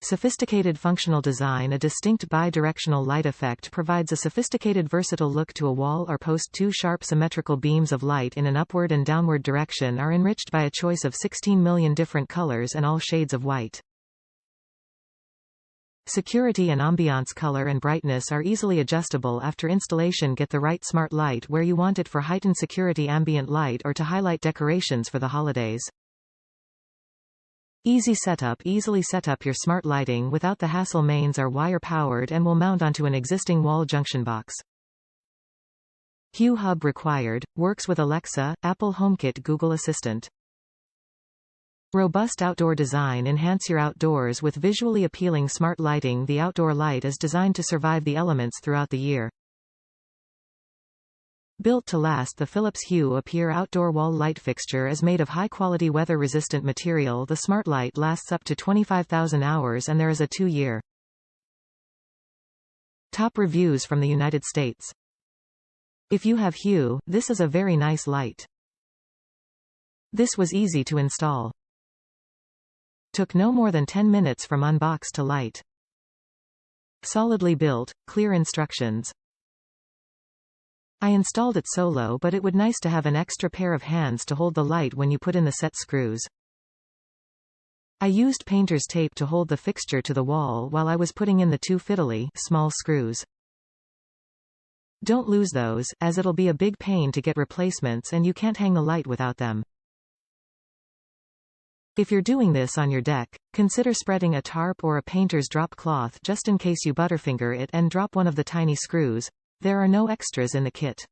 Sophisticated functional design. A distinct bi-directional light effect provides a sophisticated versatile look to a wall or post. Two sharp symmetrical beams of light in an upward and downward direction are enriched by a choice of 16 million different colors and all shades of white. Security and ambiance. Color and brightness are easily adjustable after installation. Get the right smart light where you want it for heightened security ambient light or to highlight decorations for the holidays. Easy setup. Easily set up your smart lighting without the hassle. Mains are wire powered and will mount onto an existing wall junction box. Hue Hub Required, works with Alexa, Apple HomeKit Google Assistant. Robust outdoor design. Enhance your outdoors with visually appealing smart lighting. The outdoor light is designed to survive the elements throughout the year. Built to last. The Philips Hue Appear outdoor wall light fixture is made of high-quality weather-resistant material. The smart light lasts up to 25,000 hours and there is a 2-year. Top reviews from the United States. If you have Hue, this is a very nice light. This was easy to install. Took no more than 10 minutes from unbox to light. Solidly built, clear instructions. I installed it solo, but it would nice to have an extra pair of hands to hold the light when you put in the set screws. I used painter's tape to hold the fixture to the wall while I was putting in the 2 fiddly, small screws. Don't lose those, as it'll be a big pain to get replacements and you can't hang the light without them. If you're doing this on your deck, consider spreading a tarp or a painter's drop cloth just in case you butterfinger it and drop one of the tiny screws. There are no extras in the kit.